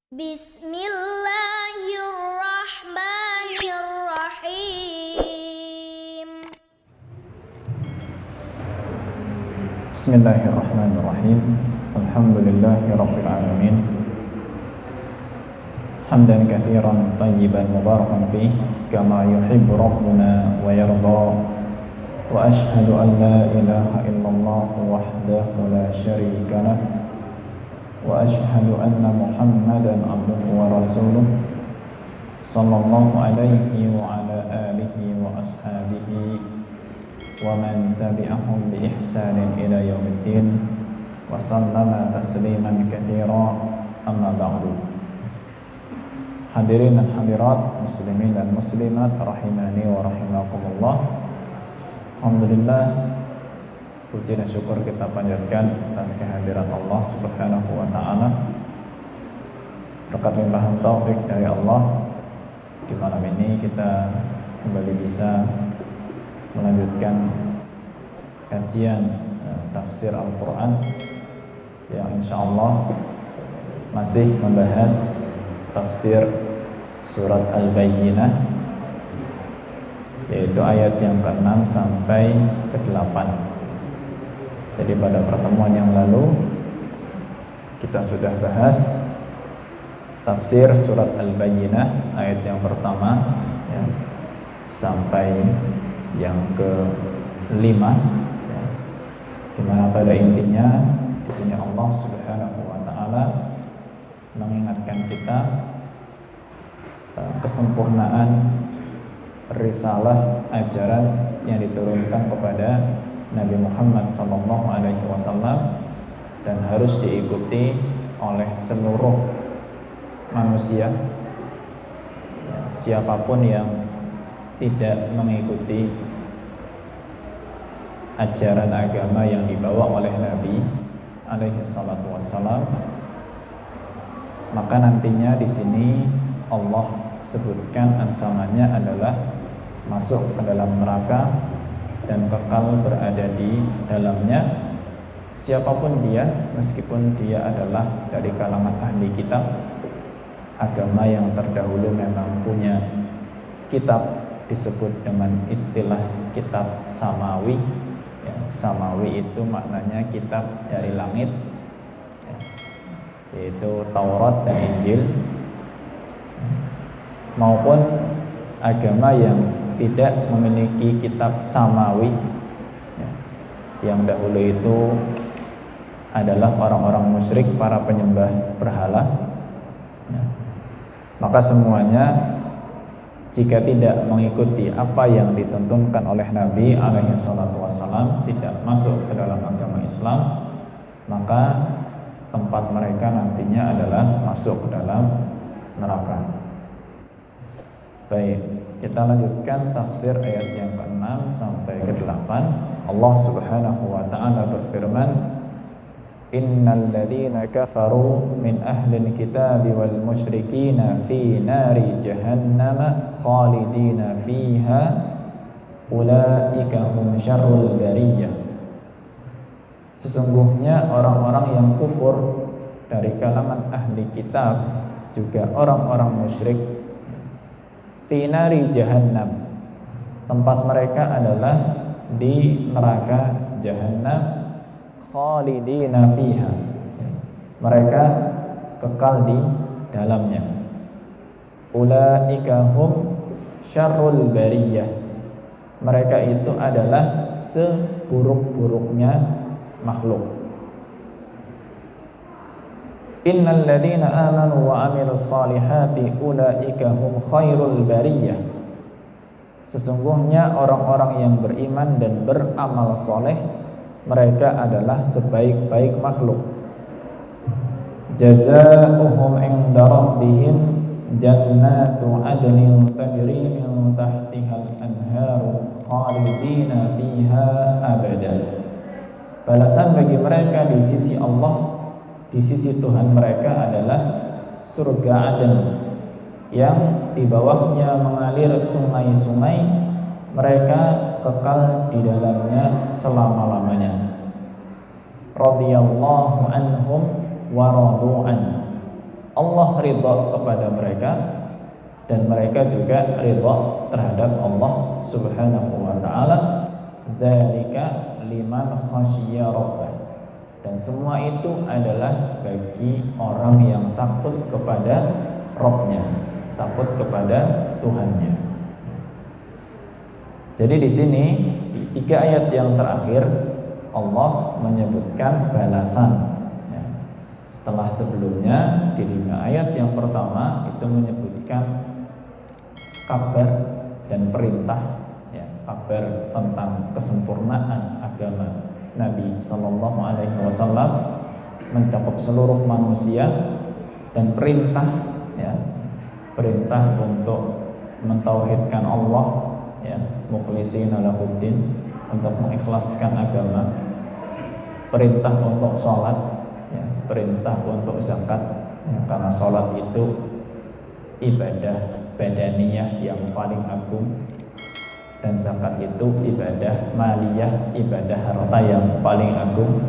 Bismillahirrahmanirrahim. Bismillahirrahmanirrahim. Alhamdulillahirabbil alamin. Hamdan katsiran tayyiban mubarakan fih kama yuhibbu rabbuna wa yarda. Wa ashhadu an la ilaha illallah wahdahu la syarika lah. Wa ashhadu anna Muhammadan abduhu wa rasuluh sallallahu alaihi wa ala alihi wa ashabihi wa man tabi'ahum bi ihsanin ila yaumiddin wa sallama tasliman katsira, amma ba'du. Hadirin dan hadirat, muslimin dan muslimat rahimani wa rahimakumullah. Alhamdulillah, puji dan syukur kita panjatkan atas kehadiran Allah Subhanahu wa taala. Berkat limpahan taufik dari Allah, di malam ini kita kembali bisa melanjutkan kajian tafsir Al-Quran yang insyaallah masih membahas tafsir surat Al-Bayyinah, yaitu ayat yang ke-6 sampai ke-8. Jadi pada pertemuan yang lalu kita sudah bahas tafsir surat Al-Bayyinah ayat yang pertama ya, sampai yang ke-5 ya, dimana pada intinya di sini Allah Subhanahu wa taala mengingatkan kita kesempurnaan risalah ajaran yang diturunkan kepada Nabi Muhammad SAW dan harus diikuti oleh seluruh manusia ya, siapapun yang tidak mengikuti ajaran agama yang dibawa oleh Nabi SAW, maka nantinya di sini Allah sebutkan ancamannya adalah masuk ke dalam neraka dan kekal berada di dalamnya siapapun dia, meskipun dia adalah dari kalangan ahli kitab. Agama yang terdahulu memang punya kitab, disebut dengan istilah kitab samawi ya, samawi itu maknanya kitab dari langit ya, yaitu Taurat dan Injil, maupun agama yang tidak memiliki kitab samawi ya, yang dahulu itu adalah orang-orang musyrik, para penyembah berhala ya. Maka semuanya jika tidak mengikuti apa yang dituntunkan oleh Nabi SAW, tidak masuk ke dalam agama Islam, maka tempat mereka nantinya adalah masuk ke dalam neraka. Baik, kita lanjutkan tafsir ayat yang ke-6 sampai ke-8. Allah Subhanahu wa taala berfirman, Innal ladzina kafaru min ahlil kitabi wal musyrikina fi nari jahannam khalidina fiha ulaika hum syarrul bariyah. Sesungguhnya orang-orang yang kufur dari kalangan ahli kitab juga orang-orang musyrik fi nari jahannam, tempat mereka adalah di neraka jahannam, khalidina fiha, mereka kekal di dalamnya. Ulaika hum syarrul bariyah, mereka itu adalah seburuk-buruknya makhluk. Innal ladzina amanu wa amilus solihati ulaika hum khairul bariyah. Sesungguhnya orang-orang yang beriman dan beramal soleh, mereka adalah sebaik-baik makhluk. Jazaohum 'inda rabbihim jannatu 'adnin tajri min tahtihal anharu khalidina fiha abada. Balasan bagi mereka di sisi Allah, di sisi Tuhan mereka adalah surga Aden yang di bawahnya mengalir sungai-sungai, mereka kekal di dalamnya selama-lamanya. Radhiyallahu anhum wa radu'an. Allah ridha kepada mereka dan mereka juga ridha terhadap Allah Subhanahu wa taala. Dzalika liman khasyya rabbah. Dan semua itu adalah bagi orang yang takut kepada Rabb-nya, takut kepada Tuhannya. Jadi di sini di 3 ayat yang terakhir Allah menyebutkan balasan. Setelah sebelumnya di 5 ayat yang pertama itu menyebutkan kabar dan perintah, kabar tentang kesempurnaan agama Nabi Sallallahu Alaihi Wasallam mencakup seluruh manusia, dan perintah untuk mentauhidkan Allah, mukhlishina lahuddin, untuk mengikhlaskan agama, perintah untuk sholat, perintah untuk zakat, karena sholat itu ibadah badaniyah yang paling agung, dan zakat itu ibadah maliyah, ibadah harta yang paling agung.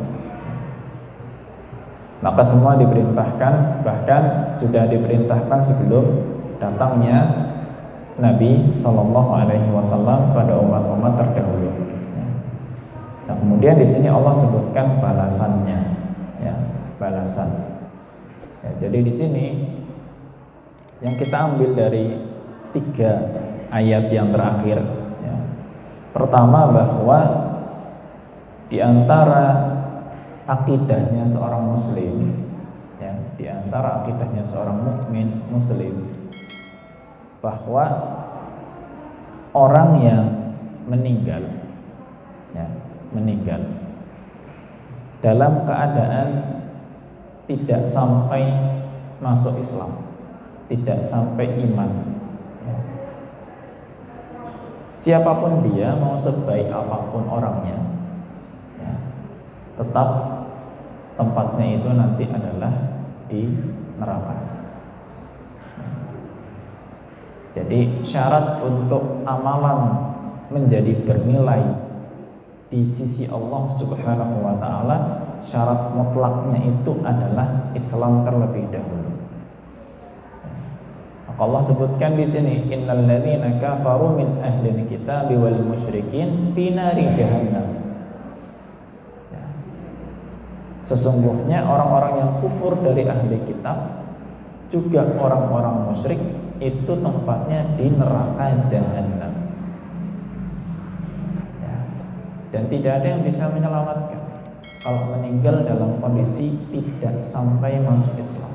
Maka semua diperintahkan, bahkan sudah diperintahkan sebelum datangnya Nabi Sallallahu Alaihi Wasallam pada umat-umat terdahulu. Nah, kemudian di sini Allah sebutkan balasannya, balasan. Jadi di sini yang kita ambil dari 3 ayat yang terakhir. Pertama, bahwa di antara akidahnya seorang muslim, di antara akidahnya seorang mukmin muslim, bahwa orang yang meninggal dalam keadaan tidak sampai masuk Islam, tidak sampai iman, siapapun dia, mau sebaik apapun orangnya, tetap tempatnya itu nanti adalah di neraka. Jadi syarat untuk amalan menjadi bernilai di sisi Allah Subhanahu wa taala, syarat mutlaknya itu adalah Islam terlebih dahulu. Allah sebutkan di sini, innal ladzina kafaru min ahlil kitabi wal musyrikin fi nari jahannam. Sesungguhnya orang-orang yang kufur dari ahli kitab, juga orang-orang musyrik, itu tempatnya di neraka jahannam. Dan tidak ada yang bisa menyelamatkan kalau meninggal dalam kondisi tidak sampai masuk Islam.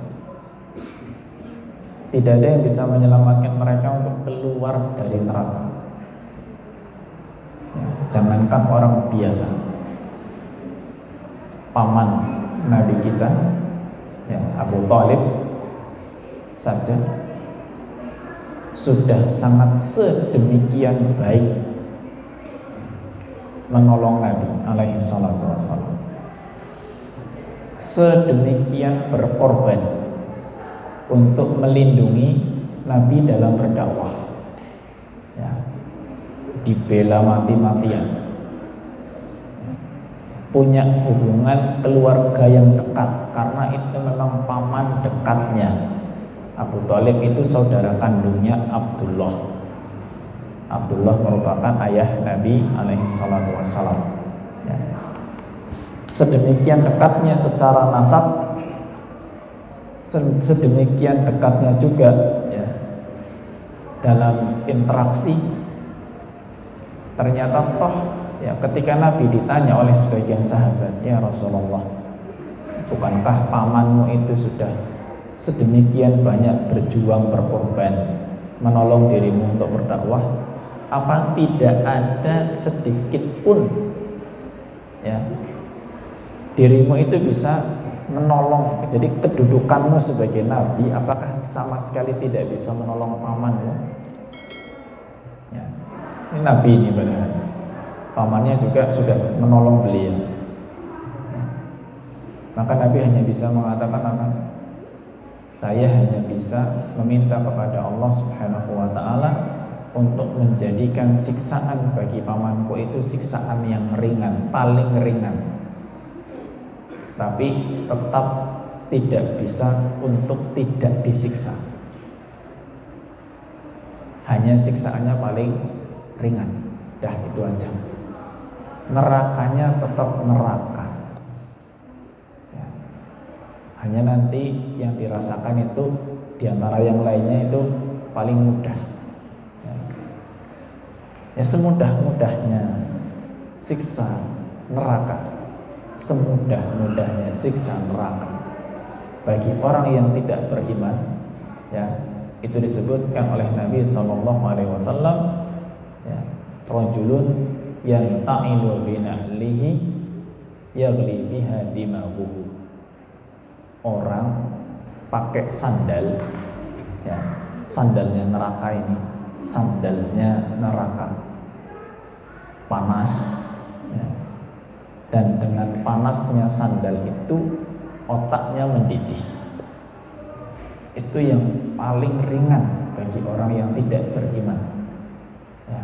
Tidak ada yang bisa menyelamatkan mereka untuk keluar dari neraka. Jangankan orang biasa, paman Nabi kita, Abu Thalib saja sudah sangat sedemikian baik menolong Nabi alaihi salatu wassalam, sedemikian berkorban untuk melindungi Nabi dalam berdakwah, dibela mati-matian, punya hubungan keluarga yang dekat, karena itu memang paman dekatnya. Abu Thalib itu saudara kandungnya Abdullah. Abdullah merupakan ayah Nabi alaihi salatu wassalam. Sedemikian dekatnya secara nasab, sedemikian dekatnya juga dalam interaksi. Ternyata ketika Nabi ditanya oleh sebagian sahabat, ya Rasulullah, bukankah pamanmu itu sudah sedemikian banyak berjuang, berkorban, menolong dirimu untuk berdakwah, apa tidak ada sedikit pun dirimu itu bisa menolong, jadi kedudukanmu sebagai Nabi, apakah sama sekali tidak bisa menolong pamanmu? Ini Nabi ini padahal pamannya juga sudah menolong beliau. Maka Nabi hanya bisa mengatakan apa? Saya hanya bisa meminta kepada Allah Subhanahu wa taala untuk menjadikan siksaan bagi pamanku itu siksaan yang ringan, paling ringan. Tapi tetap tidak bisa untuk tidak disiksa. Hanya siksaannya paling ringan. Dah itu aja. Nerakanya tetap neraka. Ya. Hanya nanti yang dirasakan itu diantara yang lainnya itu paling mudah. Ya semudah-mudahnya siksa neraka, semudah-mudahnya siksa neraka bagi orang yang tidak beriman, ya itu disebutkan oleh Nabi SAW, ya, rajulun yang ta'ilu bina'lihi yaghli biha dimaguhu, orang pakai sandal, ya sandalnya neraka ini, sandalnya neraka panas, ya. Dan dengan panasnya sandal itu otaknya mendidih. Itu yang paling ringan bagi orang yang tidak beriman, ya.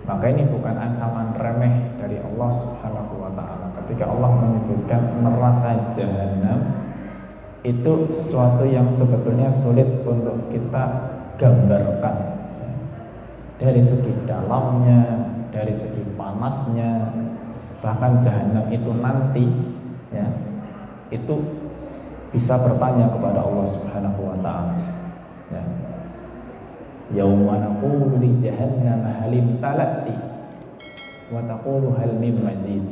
Maka ini bukan ancaman remeh dari Allah Subhanahu wa ta'ala. Ketika Allah menyebutkan neraka jahanam, itu sesuatu yang sebetulnya sulit untuk kita gambarkan, dari segi dalamnya, dari segi panasnya. Bahkan jahanam itu nanti, ya, itu bisa bertanya kepada Allah Subhanahu wa ta'ala, ya. Yauma naqulu li jahannam halim talati wa taqulu hal min mazid.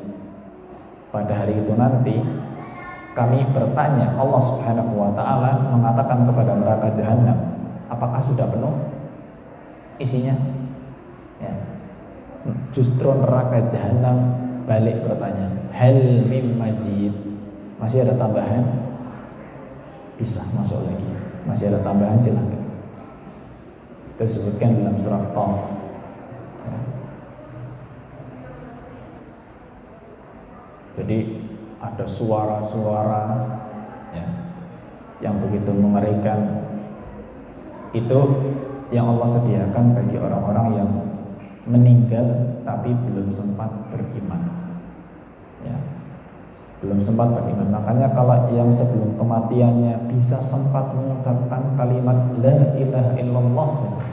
Pada hari itu nanti kami bertanya, Allah Subhanahu wa ta'ala mengatakan kepada neraka jahanam, apakah sudah penuh isinya? Ya. Justru neraka jahanam balik bertanya, hal mim mazid, masih ada tambahan? Bisa masuk lagi, masih ada tambahan, silakan. Itu disebutkan dalam surah Qaf, ya. Jadi ada suara-suara, ya, yang begitu mengerikan. Itu yang Allah sediakan bagi orang-orang yang meninggal tapi belum sempat beriman, ya, belum sempat beriman. Makanya kalau yang sebelum kematiannya bisa sempat mengucapkan kalimat la ilaha illallah saja,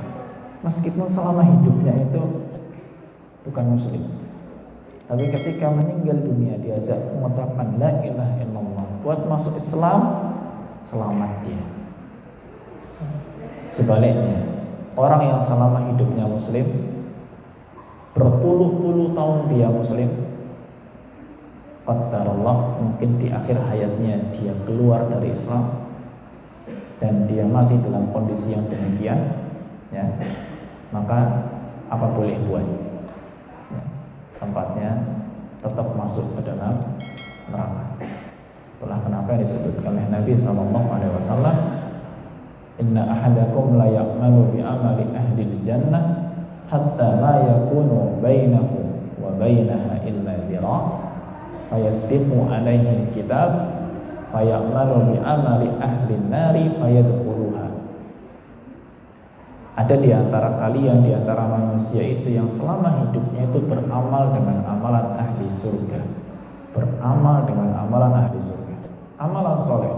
meskipun selama hidupnya itu bukan muslim, tapi ketika meninggal dunia diajak mengucapkan la ilaha illallah buat masuk Islam, selamat dia. Sebaliknya, orang yang selama hidupnya muslim, berpuluh-puluh tahun dia muslim, qadarullah mungkin di akhir hayatnya dia keluar dari Islam dan dia mati dalam kondisi yang demikian, ya, maka apa boleh buat, ya, tempatnya tetap masuk ke dalam neraka. Itulah kenapa disebutkan oleh Nabi SAW, inna ahadakum la ya'malu bi amali ahli jannah hatta ma yakunu bainahu wa bainaha illa dhira' fayasbiqu alaihi alkitab fayamalu bi amali ahli nari fayadkhuluha. Ada di antara kalian, di antara manusia itu yang selama hidupnya itu beramal dengan amalan ahli surga, beramal dengan amalan ahli surga, amalan soleh.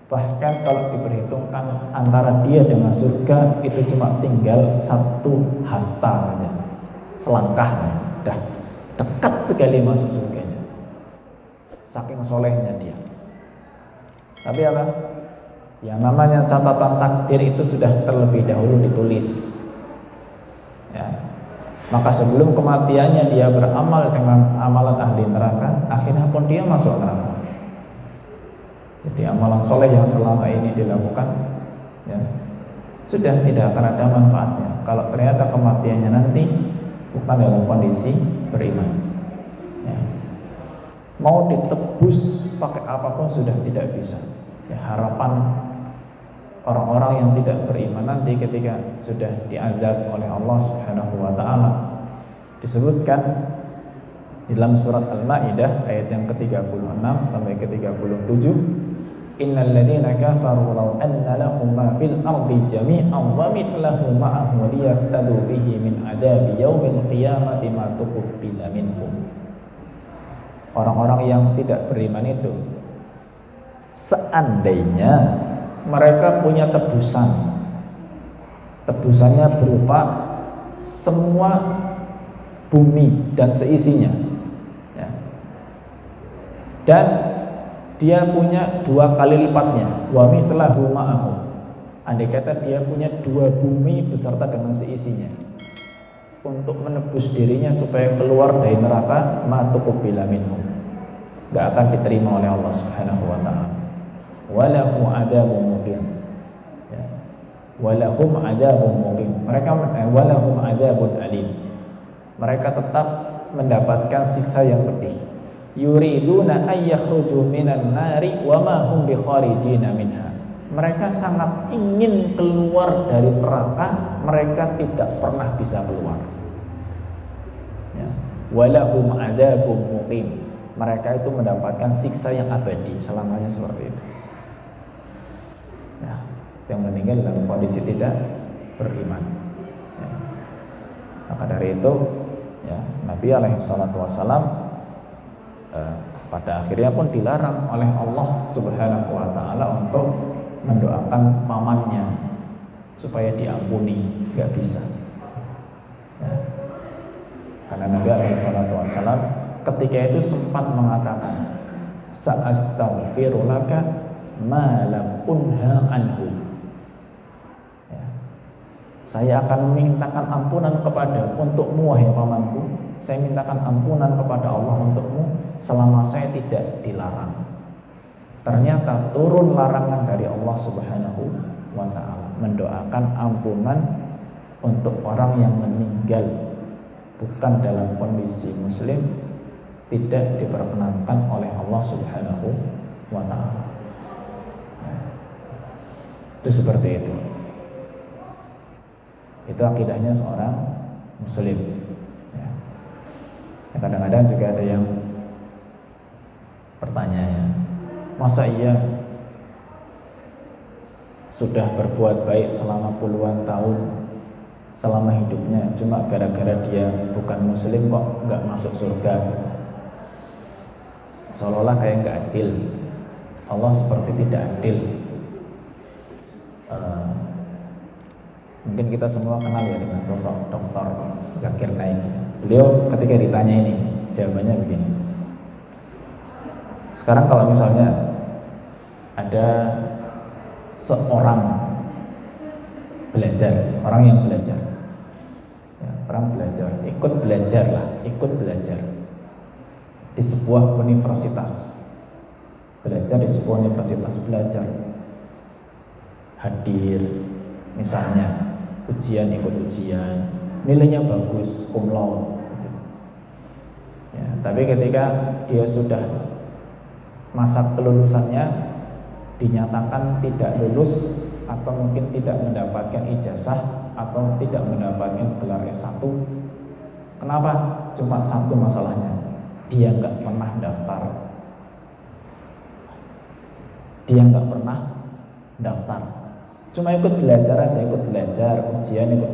Bahkan kalau diperhitungkan antara dia dengan surga itu cuma tinggal satu hasta saja, selangkah, dah dekat sekali masuk surganya, saking solehnya dia. Tapi apa? Yang namanya catatan takdir itu sudah terlebih dahulu ditulis, ya. Maka sebelum kematiannya dia beramal dengan amalan ahli neraka, akhirnya pun dia masuk neraka. Jadi amalan soleh yang selama ini dilakukan, ya, sudah tidak akan ada manfaatnya kalau ternyata kematiannya nanti bukan dalam kondisi beriman, ya. Mau ditebus pakai apapun sudah tidak bisa, ya. Harapan orang-orang yang tidak beriman nanti ketika sudah diazab oleh Allah Subhanahu wa ta'ala disebutkan dalam surat Al-Maidah ayat yang ke-36 sampai ke-37, innal ladzina kafaru law anna lahum ma fil ardi jami'an wa mithluhu ma'ahu liyaftadu bihi min adabi yaumil qiyamati ma tuqbila minhum. orang-orang yang tidak beriman itu, seandainya mereka punya tebusan, tebusannya berupa semua bumi dan seisinya, ya. Dan dia punya 2 kali lipatnya, wa mithlahu ma'ahu. Andai kata dia punya 2 bumi beserta dengan seisinya, untuk menebus dirinya supaya keluar dari neraka, ma tuqbila minhum, gak akan diterima oleh Allah Subhanahu wa taala. Walahu adzabun muqim, ya. Walahum adzabun muqim, mereka walahum adzabun alim, mereka tetap mendapatkan siksa yang pedih. Yuriduna ay yakhruju minan nari wa ma hum bikharijina minha, mereka sangat ingin keluar dari neraka, mereka tidak pernah bisa keluar, ya. Walahum adzabun muqim, mereka itu mendapatkan siksa yang abadi selamanya seperti itu, ya. Yang meninggal dalam kondisi tidak beriman, ya. Maka dari itu, ya, Nabi alaihi salatu wassalam pada akhirnya pun dilarang oleh Allah Subhanahu wa taala untuk mendoakan pamannya supaya diampuni, nggak bisa, ya. Karena Nabi alaihi salatu wassalam ketika itu sempat mengatakan, sa'astaghfiru laka ma lam unha anhu, ya. Saya akan memintakan ampunan kepada untukmu wahai pamanku, saya mintakan ampunan kepada Allah untukmu selama saya tidak dilarang. Ternyata turun larangan dari Allah Subhanahu wa ta'ala, mendoakan ampunan untuk orang yang meninggal bukan dalam kondisi muslim, tidak diperkenankan oleh Allah Subhanahu wa ta'ala. Itu seperti itu. Itu akidahnya seorang muslim, ya. Kadang-kadang juga ada yang pertanyaannya, masa iya sudah berbuat baik selama puluhan tahun, selama hidupnya, cuma gara-gara dia bukan muslim kok nggak masuk surga? Seolah-olah kayak nggak adil. Allah seperti tidak adil. Mungkin kita semua kenal ya dengan sosok Dr. Zakir Naik. Beliau ketika ditanya ini, jawabannya begini. Sekarang kalau misalnya ada seorang belajar, orang yang belajar, ya, orang belajar, ikut belajar di sebuah universitas, belajar hadir, misalnya ujian, ikut ujian, nilainya bagus, cum laude, ya, tapi ketika dia sudah masa kelulusannya dinyatakan tidak lulus, atau mungkin tidak mendapatkan ijazah, atau tidak mendapatkan gelar S1. Kenapa? Cuma satu masalahnya, dia nggak pernah daftar. Cuma ikut belajar aja, ikut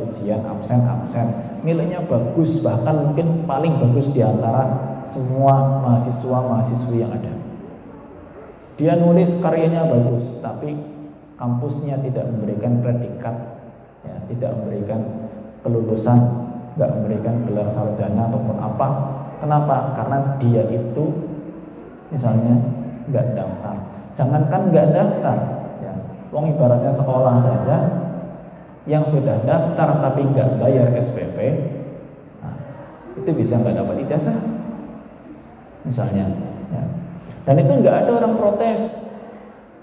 ujian, absen, nilainya bagus, bahkan mungkin paling bagus di antara semua mahasiswa-mahasiswi yang ada. Dia nulis karyanya bagus, tapi kampusnya tidak memberikan predikat, ya, tidak memberikan kelulusan, tidak memberikan gelar sarjana ataupun apa. Kenapa? Karena dia itu misalnya nggak daftar. Jangankan nggak daftar, ya, wong ibaratnya sekolah saja, yang sudah daftar tapi nggak bayar SPP, nah, itu bisa nggak dapat ijazah, misalnya, ya. Dan itu nggak ada orang protes.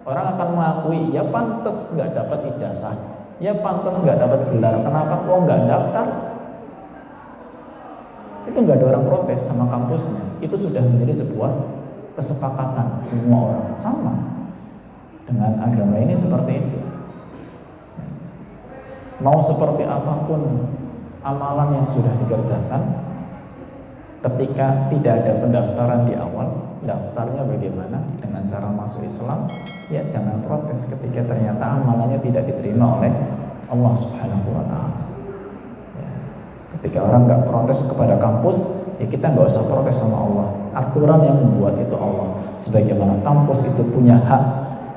Orang akan mengakui, ya pantas nggak dapat ijazah, ya pantas nggak dapat gelar. Kenapa kok nggak daftar? Itu nggak ada orang protes sama kampusnya. Itu sudah menjadi sebuah kesepakatan semua orang sama. Dengan agama ini seperti itu. Mau seperti apapun amalan yang sudah dikerjakan, ketika tidak ada pendaftaran di awal, daftarnya bagaimana dengan cara masuk Islam, ya jangan protes ketika ternyata amalannya tidak diterima oleh Allah Subhanahu wa ta'ala, ya. Ketika orang nggak protes kepada kampus, ya kita nggak usah protes sama Allah. Aturan yang membuat itu Allah. Sebagaimana kampus itu punya hak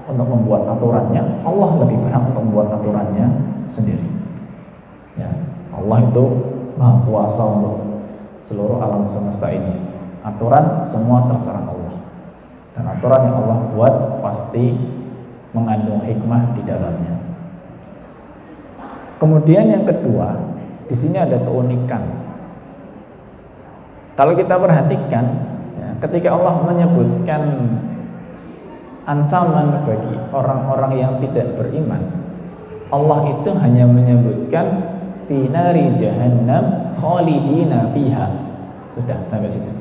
untuk membuat aturannya, Allah lebih berhak untuk membuat aturannya sendiri. Ya, Allah itu Maha Kuasa untuk seluruh alam semesta ini. Aturan semua terserah Allah. Dan aturan yang Allah buat pasti mengandung hikmah di dalamnya. Kemudian yang kedua, di sini ada keunikan. Kalau kita perhatikan, ya, ketika Allah menyebutkan ancaman bagi orang-orang yang tidak beriman, Allah itu hanya menyebutkan fi nari jahannam khalidina fiha. Sudah sampai situ.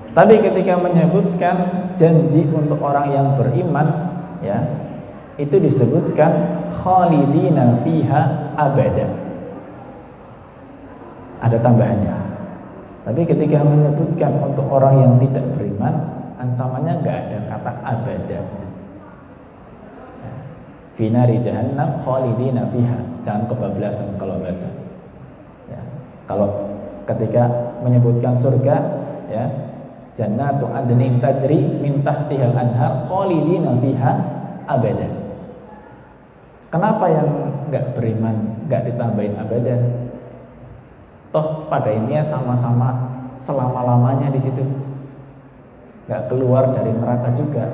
Tapi ketika menyebutkan janji untuk orang yang beriman, ya, itu disebutkan khalidina fiha abada. Ada tambahannya. Tapi ketika menyebutkan untuk orang yang tidak beriman, ancamannya nggak ada kata abada. Fi nari jahannam khalidina fiha. Jangan kebablasan kalau baca. Ya. Kalau ketika menyebutkan surga, ya, jannatu adnin tajri min tahtihal anhar khalidina fiha abada. Kenapa yang nggak beriman nggak ditambahin abada? Toh pada intinya sama-sama selama-lamanya di situ, nggak keluar dari neraka juga.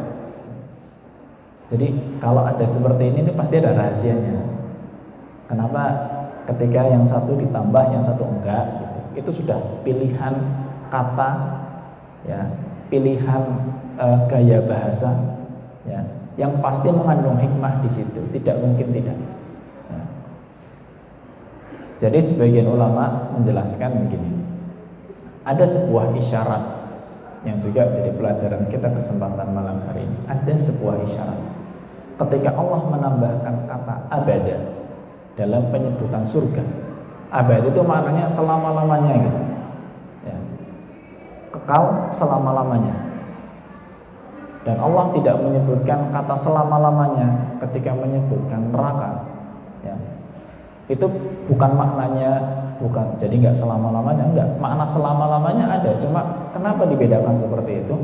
Jadi kalau ada seperti ini pasti ada rahasianya. Kenapa ketika yang satu ditambah yang satu enggak? Itu sudah pilihan kata, ya, pilihan gaya bahasa, ya, yang pasti mengandung hikmah di situ, tidak mungkin tidak. Ya. Jadi sebagian ulama menjelaskan begini, ada sebuah isyarat yang juga jadi pelajaran kita kesempatan malam hari ini. Ada sebuah isyarat ketika Allah menambahkan kata abada dalam penyebutan surga. Abada itu maknanya selama-lamanya gitu, ya. Kekal selama-lamanya. Dan Allah tidak menyebutkan kata selama-lamanya ketika menyebutkan neraka, ya. Itu bukan maknanya, bukan jadi nggak selama-lamanya, enggak. Makna selama-lamanya ada, cuma kenapa dibedakan seperti itu?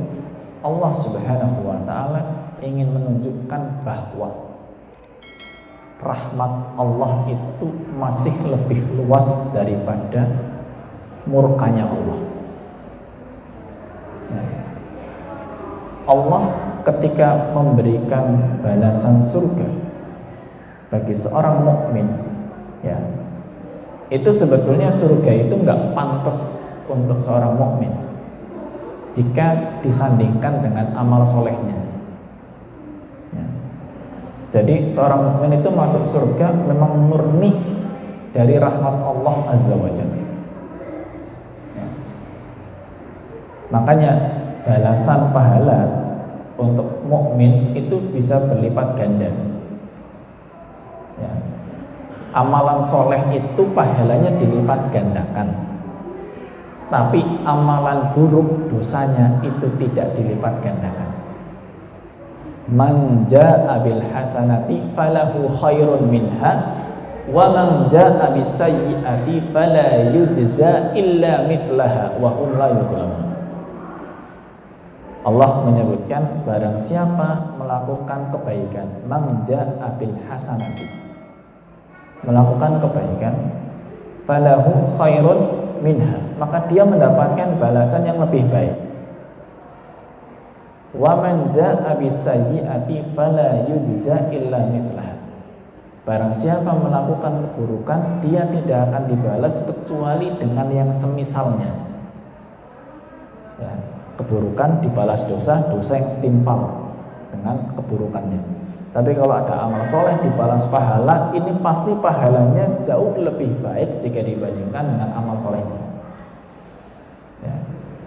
Allah Subhanahu wa taala ingin menunjukkan bahwa rahmat Allah itu masih lebih luas daripada murkanya Allah. Ya. Allah ketika memberikan balasan surga bagi seorang mukmin, ya, itu sebetulnya surga itu nggak pantas untuk seorang mukmin jika disandingkan dengan amal solehnya. Ya. Jadi seorang mukmin itu masuk surga memang murni dari rahmat Allah Azza wa Jalla. Ya. Makanya balasan pahala untuk mukmin itu bisa berlipat ganda. Ya. Amalan soleh itu pahalanya dilipat gandakan, tapi amalan buruk dosanya itu tidak dilipat gandakan. Man jaa'a bil hasanati falahu khairun minha wa man jaa'a bis sayyi'ati fala yujza illa mithlaha wa hum la yuzlamun. Allah menyebutkan barang siapa melakukan kebaikan, man jaa'a bil hasanati, melakukan kebaikan, falahu khairun minha, maka dia mendapatkan balasan yang lebih baik. Wa man jaa'a bis sayyi'ati fala yujza illa mithlaha, barang siapa melakukan keburukan, dia tidak akan dibalas kecuali dengan yang semisalnya. Ya, keburukan dibalas dosa, dosa yang setimpal dengan keburukannya. Tapi kalau ada amal soleh dibalas pahala, ini pasti pahalanya jauh lebih baik jika dibandingkan dengan amal solehnya. Ya.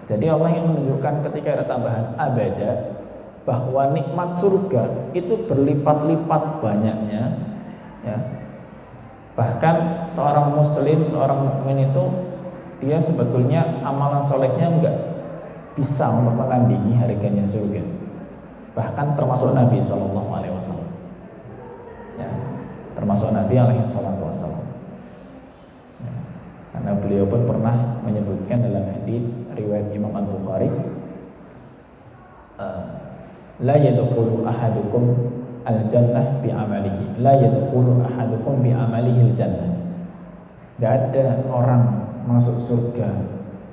Jadi Allah ingin menunjukkan ketika ada tambahan abada, bahwa nikmat surga itu berlipat-lipat banyaknya. Ya. Bahkan seorang muslim, seorang mukmin itu dia sebetulnya amalan solehnya enggak bisa untuk menandingi harganya surga. Bahkan termasuk Nabi SAW, ya, termasuk Nabi alaihi salatu wassalam. Ya. Karena beliau pun pernah menyebutkan dalam hadis riwayat Imam Al-Bukhari, la yadkhulu ahadukum al-jannah bi amalihi, la yadkhulu ahadukum bi amalihi al-jannah. Enggak ada orang masuk surga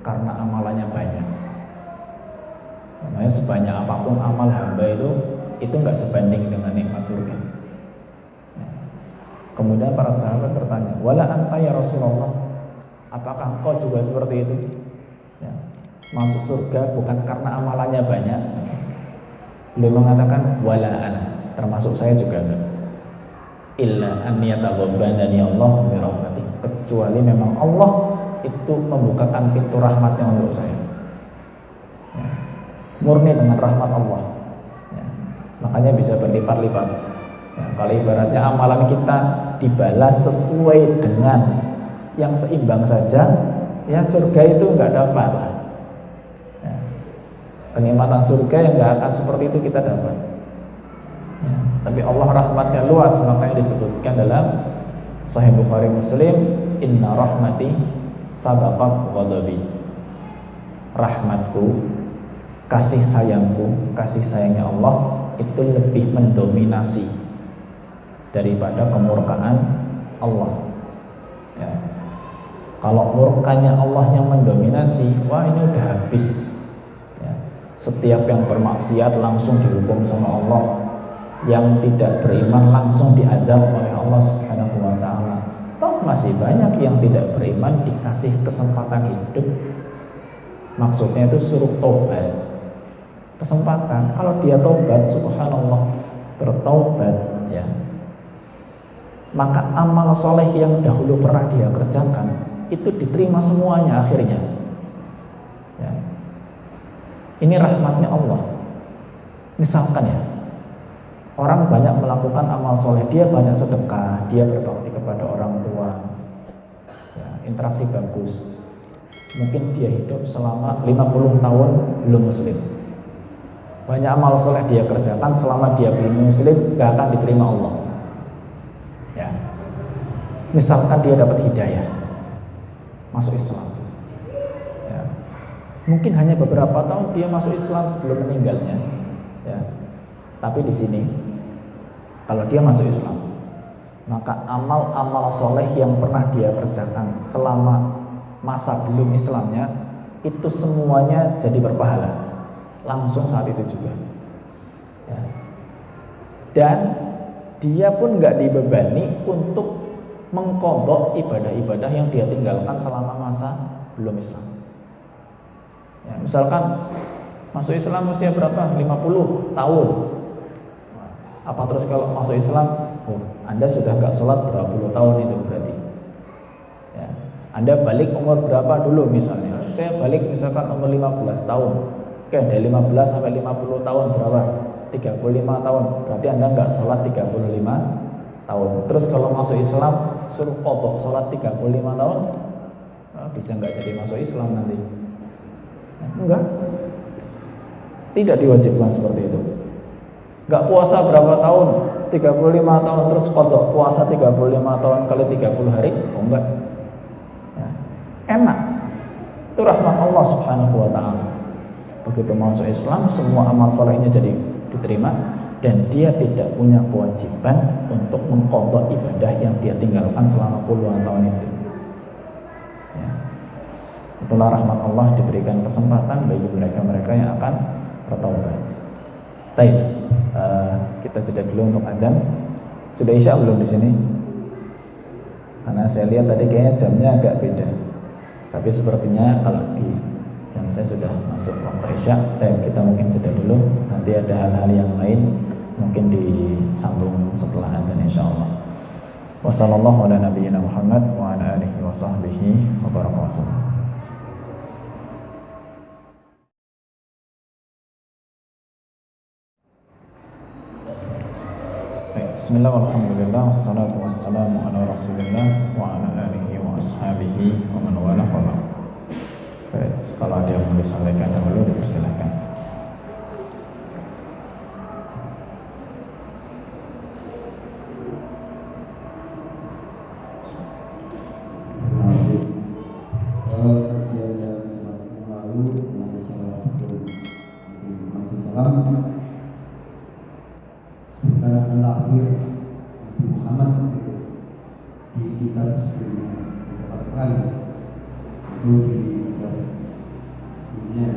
karena amalannya banyak. Namanya sebanyak apapun amal hamba itu enggak sebanding dengan nikmat surga. Kemudian para sahabat bertanya, wala anta ya Rasulullah, apakah engkau juga seperti itu? Ya, masuk surga bukan karena amalannya banyak. Beliau mengatakan wala ana, termasuk saya juga enggak. Illa an yataghabbanani Allah bi rahmatih, kecuali memang Allah itu membukakan pintu rahmatnya untuk saya. Ya, murni dengan rahmat Allah. Ya, makanya bisa berlipat-lipat. Ya, kalau ibaratnya amalan kita dibalas sesuai dengan yang seimbang saja, ya surga itu enggak dapat lah. Ya, kenikmatan surga yang enggak akan seperti itu kita dapat. Ya, tapi Allah rahmatnya luas, makanya disebutkan dalam Sahih Bukhari Muslim, inna rahmati sabaqat ghadabi. Rahmatku, kasih sayangku, kasih sayangnya Allah itu lebih mendominasi daripada kemurkaan Allah. Ya. Kalau murkanya Allah yang mendominasi, wah ini udah habis. Ya. Setiap yang bermaksiat langsung dihukum sama Allah, yang tidak beriman langsung diadab oleh Allah Subhanahu wa taala. Toh masih banyak yang tidak beriman dikasih kesempatan hidup. Maksudnya itu suruh tobat. Kesempatan, kalau dia tobat, subhanallah, bertobat, ya, maka amal soleh yang dahulu pernah dia kerjakan itu diterima semuanya akhirnya. Ya. Ini rahmatnya Allah. Misalkan ya, orang banyak melakukan amal soleh, dia banyak sedekah, dia berbakti kepada orang tua, ya, interaksi bagus. Mungkin dia hidup selama 50 tahun belum muslim. Banyak amal soleh dia kerjakan, selama dia belum muslim gak akan diterima Allah. Ya. Misalkan dia dapat hidayah, masuk Islam, ya. Mungkin hanya beberapa tahun dia masuk Islam sebelum meninggalnya, ya. Tapi di sini, kalau dia masuk Islam, maka amal-amal soleh yang pernah dia kerjakan selama masa belum Islamnya itu semuanya jadi berpahala langsung saat itu juga. Ya. Dan dia pun nggak dibebani untuk mengqadha ibadah-ibadah yang dia tinggalkan selama masa belum Islam. Ya, misalkan masuk Islam usia berapa? 50 tahun. Apa terus kalau masuk Islam, oh, Anda sudah nggak sholat berapa puluh tahun itu berarti. Ya, Anda balik umur berapa dulu misalnya? Saya balik misalkan umur 15 tahun. Oke, dari 15 sampai 50 tahun berapa? 35 tahun. Berarti Anda nggak sholat 35 tahun. Terus kalau masuk Islam suruh qadha sholat 35 tahun, bisa nggak jadi masuk Islam nanti? Enggak. Tidak diwajibkan seperti itu. Nggak puasa berapa tahun? 35 tahun terus qadha puasa 35 tahun kali 30 hari? Oh enggak. Ya. Enak. Itu rahmat Allah Subhanahu wa taala. Begitu masuk Islam, semua amal solehnya jadi diterima dan dia tidak punya kewajiban untuk mengqadha ibadah yang dia tinggalkan selama puluhan tahun itu. Ya. Itulah rahmat Allah, diberikan kesempatan bagi mereka-mereka yang akan bertaubat. Baik, kita jeda dulu untuk adzan. Sudah isya belum di sini? Karena saya lihat tadi kayaknya jamnya agak beda. Tapi sepertinya kalau di jam saya sudah masuk waktu isya. Kita mungkin jeda dulu. Nanti ada hal-hal yang lain mungkin disambung setelah adzan insyaallah. Wassallallahu ala nabiyyina Muhammad wa ala alihi wa sahbihi wa barakatuh. Bismillah walhamdulillah wassalatu wassalamu ala rasulillah wa ala alihi wa ashabihi wa man wala wa ba'd. Baik, kalau ada yang mau disampaikan dahulu dipersilakan. lalu Nabi SAW masih salam sekarang lahir Nabi Muhammad di kitab sebelumnya dikatakan itu di kitab sebelumnya.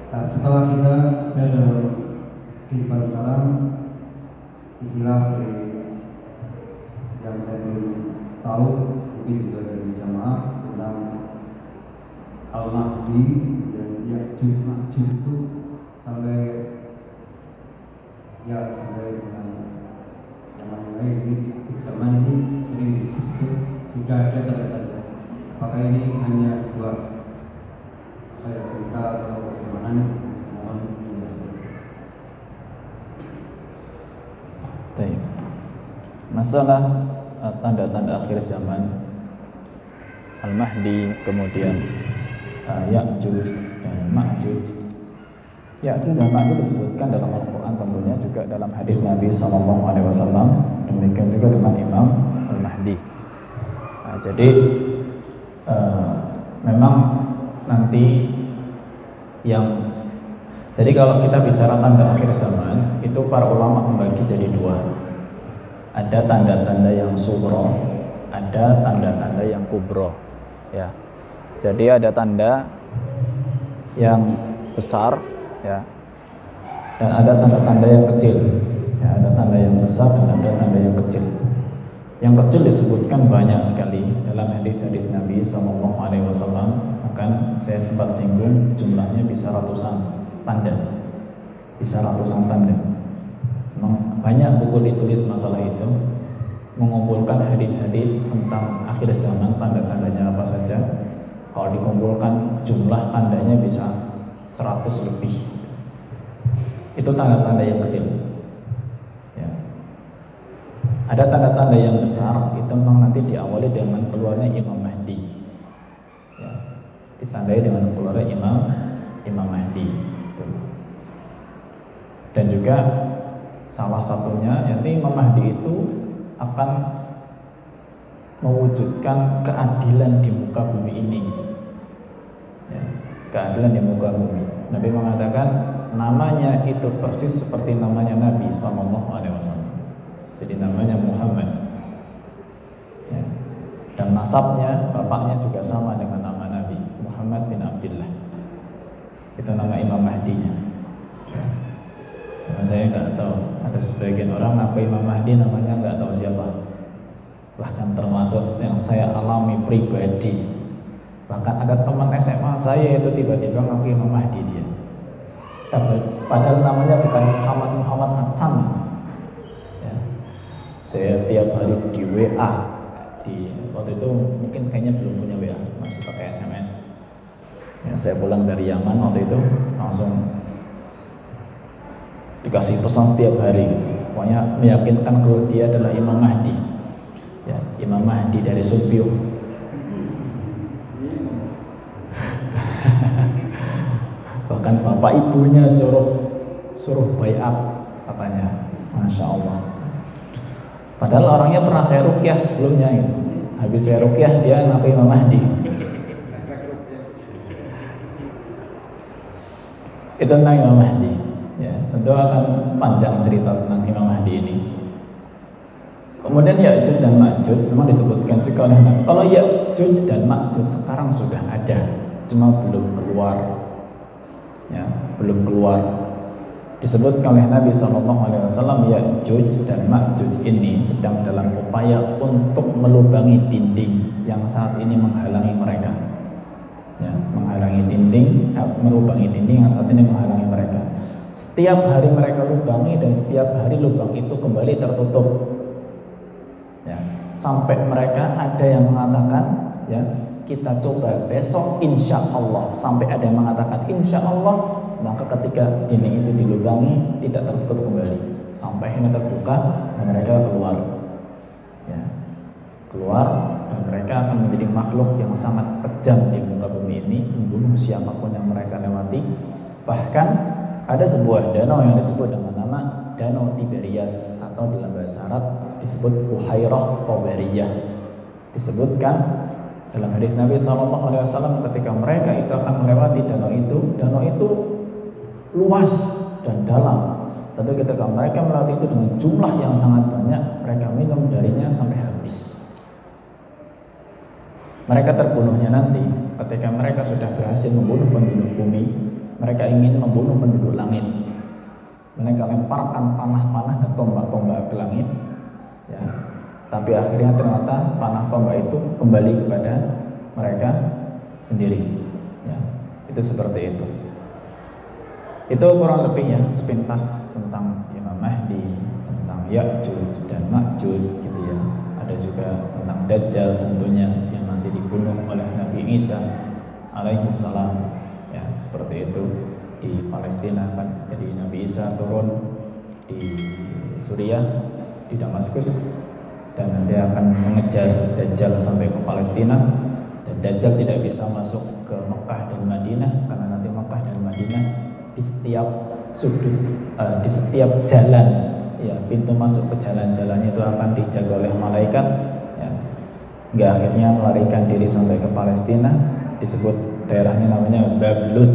Nah, setelah kita dalam kehidupan sekarang, istilah dari yang saya belum tahu mungkin juga dari jamaah tentang Al-Mahdi dan Ya'juj Ma'juj itu sampai dengan zaman lain ini zaman ini sering disebut sudah ada tanda-tanda. Apakah ini hanya sebuah cerita atau bagaimana? Mohon penjelasan. Masalah tanda-tanda akhir zaman, Al-Mahdi, kemudian Ya'juj dan Ma'juj. Ya'juj dan Ma'juj disebutkan dalam Al-Quran, tentunya juga dalam hadis Nabi SAW. Demikian juga dengan Imam Al-Mahdi. Nah, jadi memang nanti jadi kalau kita bicara tanda akhir zaman, itu para ulama membagi jadi dua. Ada tanda-tanda yang sugro, ada tanda-tanda yang kubro, ya. Jadi ada tanda yang besar, ya, dan ada tanda-tanda yang kecil. Ya, ada tanda yang besar dan ada tanda yang kecil. Yang kecil disebutkan banyak sekali dalam hadis-hadis Nabi SAW. Bahkan saya sempat singgung, jumlahnya bisa ratusan tanda, Memang banyak buku ditulis masalah itu, mengumpulkan hadis-hadis tentang akhir zaman, tanda-tandanya apa saja. Kalau dikumpulkan jumlah tandanya bisa 100 lebih. Itu tanda-tanda yang kecil, ya. Ada tanda-tanda yang besar, itu memang nanti diawali dengan keluarnya Imam Mahdi, ya. Ditandai dengan keluarnya Imam Mahdi. Dan juga salah satunya, yakni Imam Mahdi itu akan mewujudkan keadilan di muka bumi ini, ya, keadilan di muka bumi. Nabi mengatakan namanya itu persis seperti namanya Nabi SAW. Jadi namanya Muhammad, ya. Dan nasabnya, bapaknya juga sama dengan nama Nabi, Muhammad bin Abdullah. Itu nama Imam Mahdi-nya, ya. Karena saya nggak tahu, ada sebagian orang apa Imam Mahdi namanya nggak tahu siapa. Bahkan termasuk yang saya alami pribadi, bahkan ada teman SMA saya itu tiba-tiba ngaku Imam Mahdi dia. Padahal namanya bukan Muhammad Hasan, ya. Saya tiap hari di WA, waktu itu mungkin kayaknya belum punya WA, masih pakai SMS. Ya, saya pulang dari Yaman waktu itu langsung dikasih pesan setiap hari, pokoknya meyakinkan kalau dia adalah Imam Mahdi, ya, Imam Mahdi dari Sumpio. Bahkan bapak ibunya suruh baiat katanya, Masya Allah. Padahal orangnya pernah saya ruqyah sebelumnya gitu. Habis saya ruqyah dia ngaku Imam Mahdi. Itu tentang Imam Mahdi. Ya, tentu akan panjang cerita tentang Imam Mahdi ini. Kemudian Ya'juj dan Ma'juj memang disebutkan juga oleh Nabi. Kalau Ya'juj dan Ma'juj sekarang sudah ada, cuma belum keluar, ya, belum keluar. Disebutkan oleh Nabi SAW, Ya'juj dan Ma'juj ini sedang dalam upaya untuk melubangi dinding yang saat ini menghalangi mereka, ya, menghalangi dinding, melubangi dinding yang saat ini menghalangi mereka. Setiap hari mereka lubangi dan setiap hari lubang itu kembali tertutup, ya, sampai mereka ada yang mengatakan, ya, kita coba besok insya Allah, sampai ada yang mengatakan insya Allah. Maka ketika dinding itu dilubangi tidak tertutup kembali sampai akhirnya terbuka dan mereka keluar, ya, keluar, dan mereka akan menjadi makhluk yang sangat kejam di muka bumi ini, membunuh siapapun yang mereka lewati. Bahkan ada sebuah danau yang disebut dengan nama Danau Tiberias, atau dalam bahasa Arab disebut Buhairah Tabariyah. Disebutkan dalam hadis Nabi SAW ketika mereka itu akan melewati danau itu luas dan dalam. Tapi ketika mereka melewati itu dengan jumlah yang sangat banyak, mereka minum darinya sampai habis. Mereka terbunuhnya nanti ketika mereka sudah berhasil membunuh penduduk bumi, mereka ingin membunuh penduduk langit. Mereka lemparkan panah-panah dan tombak-tombak ke langit, ya. Tapi akhirnya ternyata panah tombak itu kembali kepada mereka sendiri, ya. Itu seperti itu. Itu kurang lebih ya sepintas tentang Imam Mahdi, tentang Ya'juj dan Ma'juj gitu ya. Ada juga tentang Dajjal tentunya yang nanti dibunuh oleh Nabi Isa alaihi salam, ya, seperti itu di Palestina kan. Jadi Nabi Isa turun di Suriah, di Damaskus, dan nanti akan mengejar Dajjal sampai ke Palestina, dan Dajjal tidak bisa masuk ke Mekah dan Madinah karena nanti Mekah dan Madinah di setiap sudut, di setiap jalan, ya, pintu masuk ke jalan-jalannya itu akan dijaga oleh malaikat, ya. Hingga akhirnya melarikan diri sampai ke Palestina, disebut daerahnya namanya Bablut,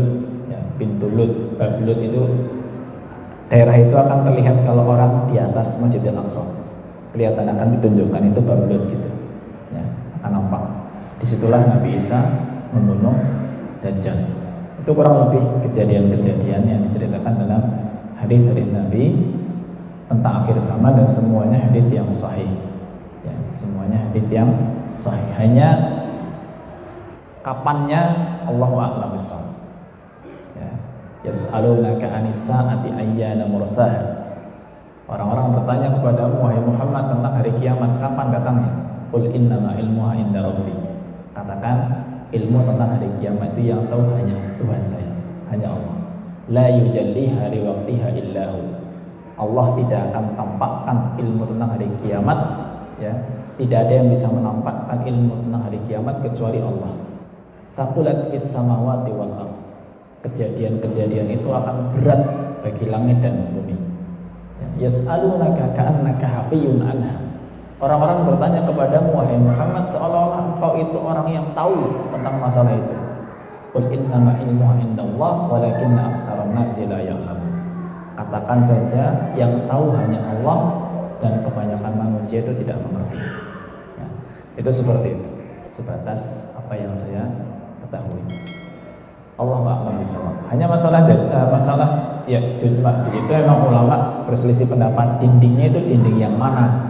ya, pintu Lut. Bablut itu daerah itu akan terlihat kalau orang di atas Masjidil Aqsa, kelihatan akan ditunjukkan itu Bablut gitu, ya, akan nampak. Disitulah Nabi Isa membunuh Dajjal. Itu kurang lebih kejadian-kejadian yang diceritakan dalam hadis-hadis Nabi tentang akhir zaman, dan semuanya hadis yang sahih, ya, semuanya hadis yang sahih. Hanya kapannya Allahu a'lam bishawab. Ya, yas'alunaka 'anis sa'ati ayyana mursaha. Orang-orang bertanya kepadamu wahai Muhammad tentang hari kiamat, kapan datangnya? Qul innama ilmuha inda rabbi. Katakan, ilmu tentang hari kiamat itu yang tahu hanya Tuhan saya, hanya Allah. La yujalliha li waqtiha illahu. Allah tidak akan tampakkan ilmu tentang hari kiamat, ya. Tidak ada yang bisa menampakkan ilmu tentang hari kiamat kecuali Allah. Taqulat fis samawati wal ardh. Kejadian-kejadian itu akan berat bagi langit dan bumi. Yas'alunaka ka'annaka hafiyyun anha. Orang-orang bertanya kepadamu wahai Muhammad seolah-olah engkau itu orang yang tahu tentang masalah itu. Qul innama ilmuha indallah walakinna aktsaran nasi la ya'lamun. Katakan saja yang tahu hanya Allah dan kebanyakan manusia itu tidak mengerti. Ya, itu seperti itu. Sebatas apa yang saya ketahui. Allahu a'lam bishawab. Hanya masalah Ya'juj Ma'juj itu memang ulama berselisih pendapat dindingnya itu dinding yang mana.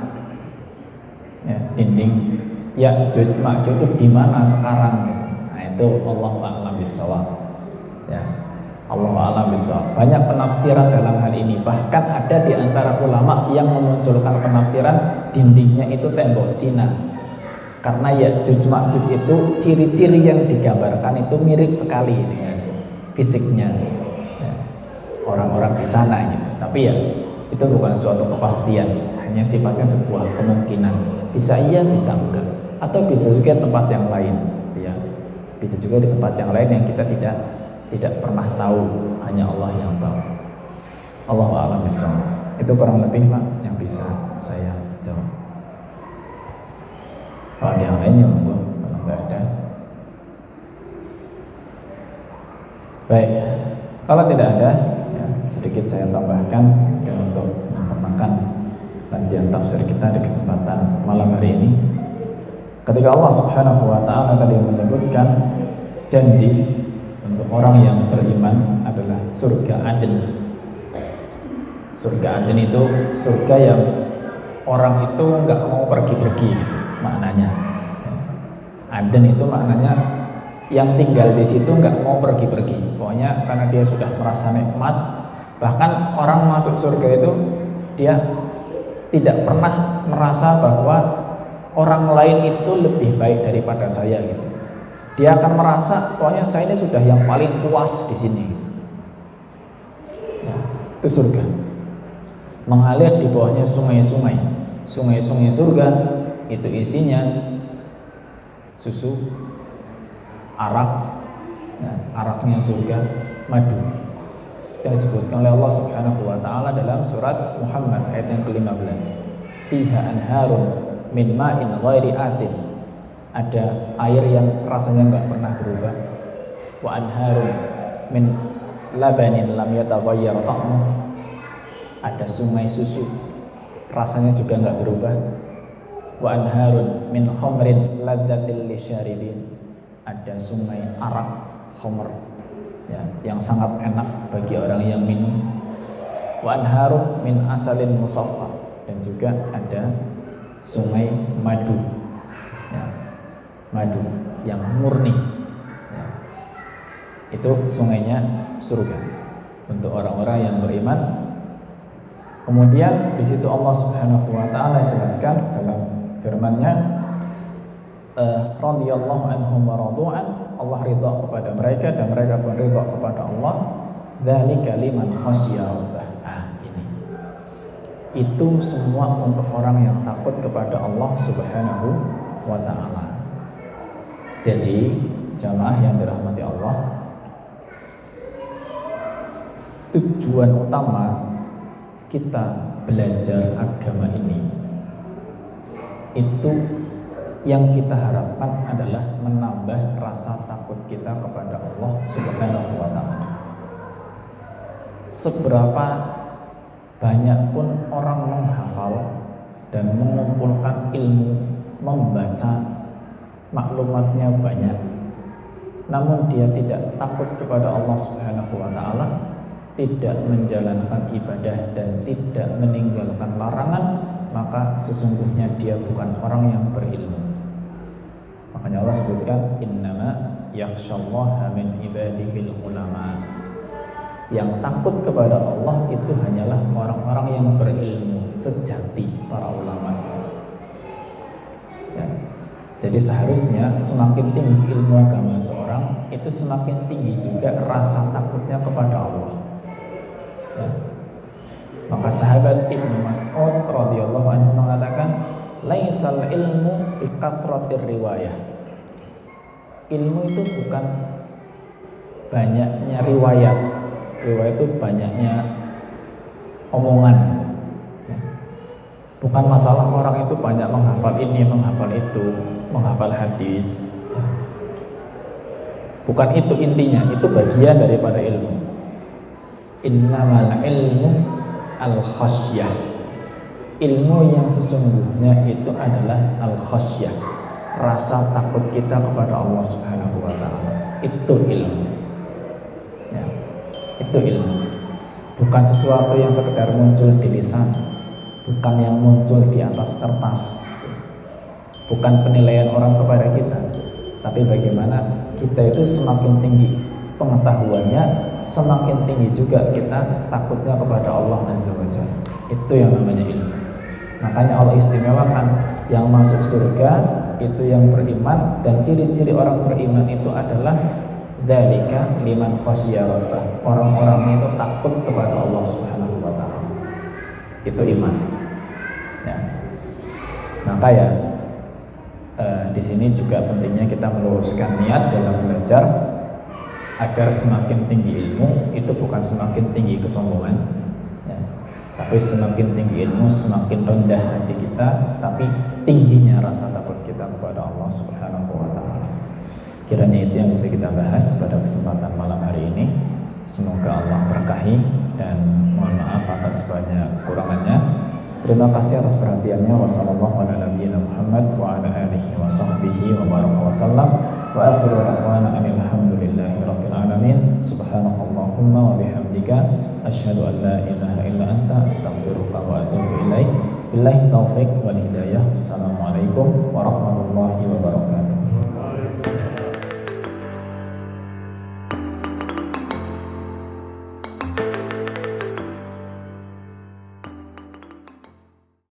Ya, dinding Ya'juj Ma'juj itu di mana sekarang gitu. Nah, itu Allahu a'lam bishawab. Ya, Allahu a'lam bishawab. Banyak penafsiran dalam hal ini. Bahkan ada di antara ulama yang memunculkan penafsiran dindingnya itu tembok Cina. Karena Ya'juj Ma'juj itu ciri-ciri yang digambarkan itu mirip sekali dengan fisiknya, ya, orang-orang di sana gitu. Tapi ya itu bukan suatu kepastian, hanya sifatnya sebuah kemungkinan. Bisa iya, bisa enggak, atau bisa juga tempat yang lain, ya. Bisa juga di tempat yang lain yang kita tidak pernah tahu, hanya Allah yang tahu. Allahu a'lam bishawab. Itu kurang lebih Pak yang bisa saya jawab. Kalau ada yang lain ya monggo, kalau nggak ada. Baik, kalau tidak ada, ya, sedikit saya tambahkan ya, untuk menyempurnakan kajian tafsir kita di kesempatan malam hari ini. Ketika Allah Subhanahu wa Ta'ala tadi menyebutkan janji untuk orang yang beriman adalah surga Aden. Surga Aden itu surga yang orang itu nggak mau pergi-pergi gitu, maknanya. Aden itu maknanya yang tinggal di situ nggak mau pergi-pergi. Pokoknya karena dia sudah merasa nikmat. Bahkan orang masuk surga itu dia tidak pernah merasa bahwa orang lain itu lebih baik daripada saya gitu. Dia akan merasa pokoknya saya ini sudah yang paling puas di sini. Ya, itu surga. Mengalir di bawahnya sungai-sungai. Sungai-sungai surga itu isinya susu, arak, ya, araknya surga, madu. Yang disebutkan oleh Allah Subhanahu wa Ta'ala dalam surat Muhammad ayat yang ke-15. Fiha anharun min ma'in ghairi asin. Ada air yang rasanya enggak pernah berubah. Wa anharun min labanin lam yataghayyar ta'muh, ada sungai susu rasanya juga nggak berubah. Wa anharun min khamrin ladzatil lisyaribin, ada sungai arak khamr ya, yang sangat enak bagi orang yang minum. Wa anharun min asalin musaffa, dan juga ada sungai madu ya, madu yang murni ya. Itu sungainya surga untuk orang-orang yang beriman. Kemudian di situ Allah Subhanahu wa taala jelaskan dalam firman-Nya, radhiyallahu anhum wa radu'an, Allah ridha kepada mereka dan mereka pun ridha kepada Allah. Dzalika liman khasyiya rabbah. Ini itu semua untuk orang yang takut kepada Allah Subhanahu wa taala. Jadi jamaah yang dirahmati Allah, tujuan utama kita belajar agama ini, itu yang kita harapkan adalah menambah rasa takut kita kepada Allah Subhanahu wa taala. Seberapa banyak pun orang menghafal dan mengumpulkan ilmu, membaca, maklumatnya banyak, namun dia tidak takut kepada Allah Subhanahu wa taala, tidak menjalankan ibadah dan tidak meninggalkan larangan, maka sesungguhnya dia bukan orang yang berilmu. Makanya Allah sebutkan innama yakhsyallaha min ibadihil ulama. Yang takut kepada Allah itu hanyalah orang-orang yang berilmu sejati, para ulama ya. Jadi seharusnya semakin tinggi ilmu agama seorang, itu semakin tinggi juga rasa takutnya kepada Allah ya. Maka sahabat Ibnu Mas'ud radhiyallahu anhu mengatakan, laisal ilmu bi kathratir riwayah. Ilmu itu bukan banyaknya riwayat. Riwayat itu banyaknya omongan ya. Bukan masalah orang itu banyak menghafal ini, menghafal itu, menghafal hadis ya. Bukan itu intinya, itu bagian daripada ilmu. Innamal ilmu al-khasyah. Ilmu yang sesungguhnya itu adalah al-khasyah, rasa takut kita kepada Allah Subhanahu wa taala. Itu ilmu ya. Itu ilmu. Bukan sesuatu yang sekedar muncul di lisan, bukan yang muncul di atas kertas, bukan penilaian orang kepada kita, tapi bagaimana kita itu semakin tinggi pengetahuannya, semakin tinggi juga kita takutnya kepada Allah Azza wa Jalla. Itu yang namanya ilmu. Makanya Allah istimewakan yang masuk surga itu yang beriman, dan ciri-ciri orang beriman itu adalah dzalika liman khasyiya rabbah. Orang-orang itu takut kepada Allah Subhanahu wa taala. Itu iman. Ya. Maka ya di sini juga pentingnya kita meluruskan niat dalam belajar agar semakin tinggi ilmu itu bukan semakin tinggi kesombongan ya. Tapi semakin tinggi ilmu semakin rendah hati kita, tapi tingginya rasa takut kita kepada Allah Subhanahu wa taala. Kiranya itu yang bisa kita bahas pada kesempatan malam hari ini. Semoga Allah berkahi, dan mohon maaf atas banyak kekurangannya. Terima kasih atas perhatiannya. Wassallallahu ala nabiyyina Muhammad wa ala alihi wa sahbihi wa baraka wa sallam. Wa akhiru da'wana alhamdulillahi rabbil alamin. Subhanakallahumma wa bihamdika asyhadu an la ilaha illa anta astaghfiruka wa atubu ilaik. Billahi taufiq wal hidayah. Assalamualaikum warahmatullahi